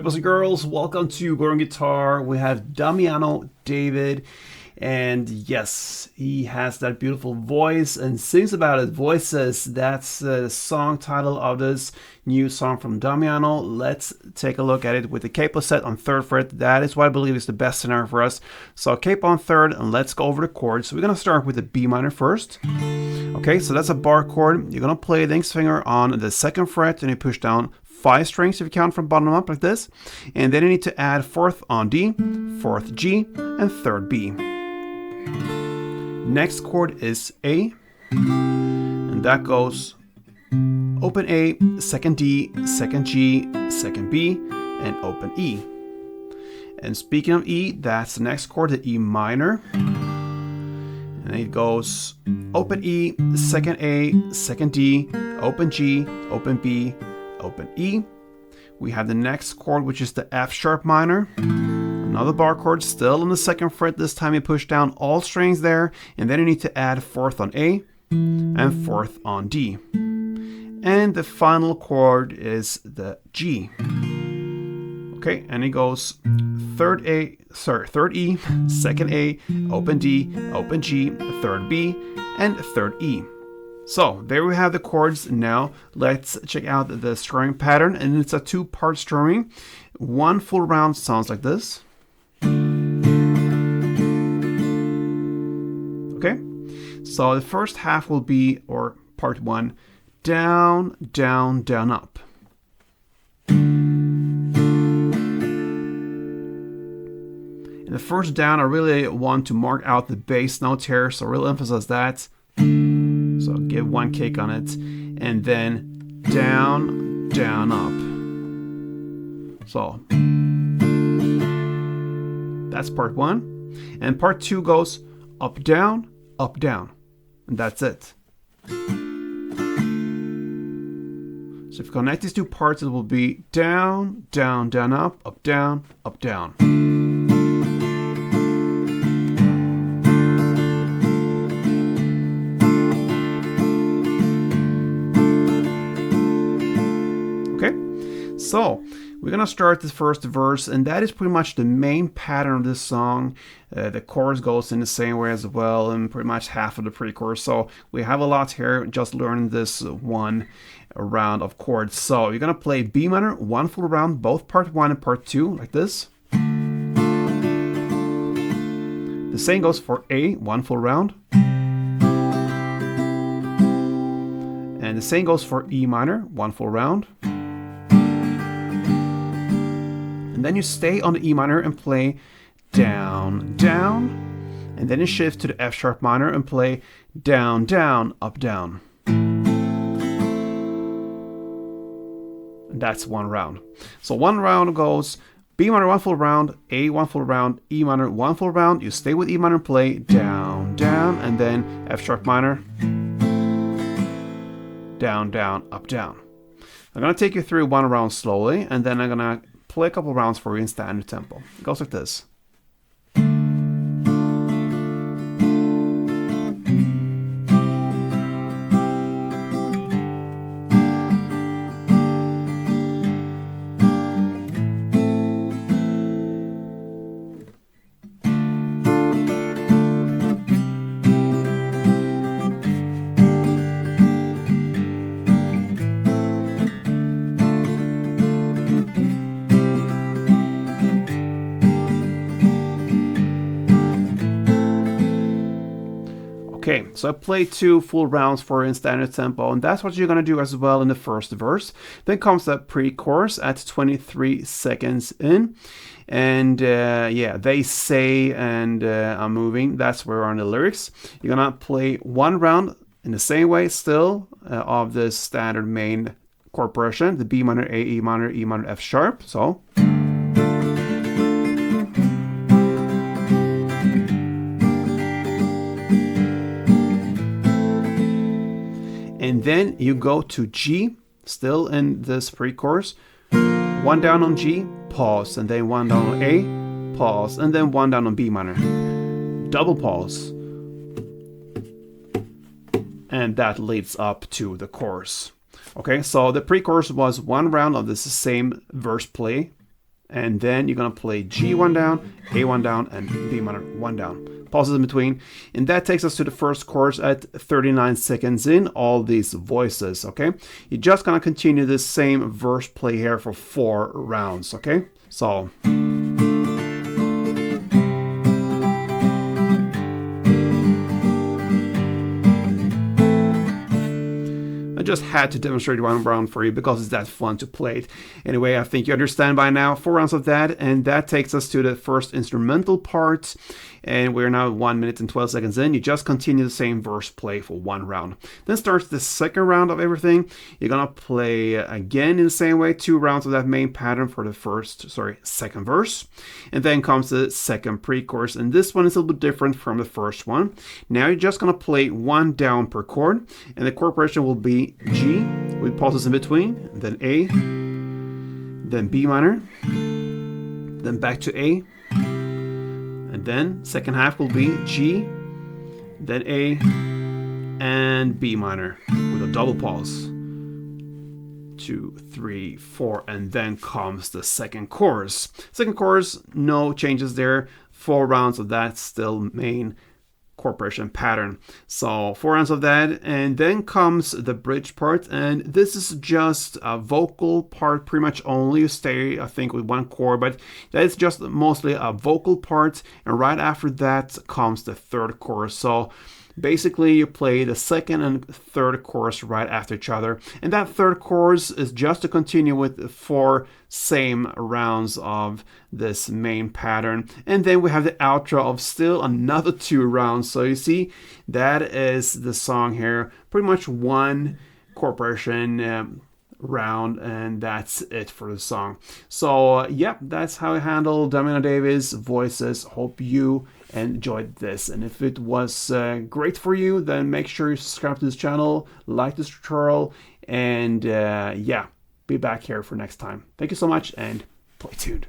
boys and girls, welcome to Gordon Guitar. We have Damiano David, and yes, he has that beautiful voice and sings about it. Voices, that's the song title of this new song from Damiano. Let's take a look at it with the capo set on 3rd fret. That is what I believe is the best scenario for us. So capo on 3rd, and let's go over the chords. So we're gonna start with the B minor first. Okay, so that's a bar chord. You're gonna play the index finger on the 2nd fret, and you push down 5 strings if you count from bottom up like this, and then you need to add 4th on D, 4th G, and 3rd B. Next chord is A, and that goes open A, 2nd D, 2nd G, 2nd B, and open E. And speaking of E, that's the next chord, the E minor, and it goes open E, 2nd A, 2nd D, open G, open B, open E. We have the next chord, which is the F sharp minor. Another bar chord, still on the 2nd fret. This time you push down all strings there, and then you need to add 4th on A and 4th on D. And the final chord is the G. Okay, and it goes 3rd E, 2nd A, open D, open G, 3rd B, and 3rd E. So there we have the chords. Now let's check out the strumming pattern, and it's a 2-part strumming. One full round sounds like this. Okay, so the first half will be, or part 1, down, down, down, up. In the first down, I really want to mark out the bass notes here, so really emphasize that. So give one kick on it, and then down, down, up. So that's part 1. And part 2 goes up, down, and that's it. So if you connect these 2 parts, it will be down, down, down, up, down, up, down. So we're gonna start the first verse, and that is pretty much the main pattern of this song. The chorus goes in the same way as well, and pretty much half of the pre-chorus. So we have a lot here, just learning this one round of chords. So you're gonna play B minor, 1 full round, both part 1 and part 2, like this. The same goes for A, 1 full round. And the same goes for E minor, 1 full round. And then you stay on the E minor and play down, down. And then you shift to the F sharp minor and play down, down, up, down. And that's one round. So one round goes B minor 1 full round, A 1 full round, E minor 1 full round. You stay with E minor and play down, down, and then F sharp minor, down, down, up, down. I'm gonna take you through one round slowly, and then I'm gonna play a couple rounds for you in standard tempo. It goes like this. Okay, so I played 2 full rounds for in standard tempo, and that's what you're going to do as well in the first verse. Then comes the pre-chorus at 23 seconds in. And yeah, they say, and I'm moving. That's where we're on the lyrics. You're going to play 1 round in the same way still of the standard main chord progression, the B minor, A, E minor, E minor, F sharp. So. And then you go to G, still in this pre-chorus. 1 down on G, pause, and then 1 down on A, pause, and then 1 down on B minor. Double pause. And that leads up to the chorus. Okay, so the pre-chorus was 1 round of this same verse play. and then you're gonna play G 1 down, A 1 down, and B minor 1 down. Pauses in between, and that takes us to the first chorus at 39 seconds in, all these voices, okay? You're just gonna continue this same verse play here for 4 rounds, okay? So just had to demonstrate one round for you because it's that fun to play it. Anyway, I think you understand by now 4 rounds of that, and that takes us to the first instrumental part, and we're now 1 minute and 12 seconds in. You just continue the same verse play for 1 round. Then starts the second round of everything. You're gonna play again in the same way, 2 rounds of that main pattern for the second verse, and then comes the second pre-chorus, and this one is a little bit different from the first one. Now you're just gonna play 1 down per chord, and the chord progression will be G with pauses in between, then A, then B minor, then back to A, and then second half will be G, then A, and B minor with a double pause. 2, 3, 4, and then comes the second chorus. Second chorus, no changes there. 4 rounds of that, still main chord progression pattern. So 4 rounds of that, and then comes the bridge part, and this is just a vocal part pretty much only. You stay, I think, with 1 chord, but that is just mostly a vocal part, and right after that comes the third chorus. So basically you play the second and third chorus right after each other, and that third chorus is just to continue with 4 same rounds of this main pattern, and then we have the outro of still another 2 rounds. So you see, that is the song here, pretty much 1 chord progression round, and that's it for the song. So yeah, that's how I handle Damiano David's voices. Hope you enjoyed this, and if it was great for you, then make sure you subscribe to this channel, like this tutorial, and yeah, be back here for next time. Thank you so much, and play tuned.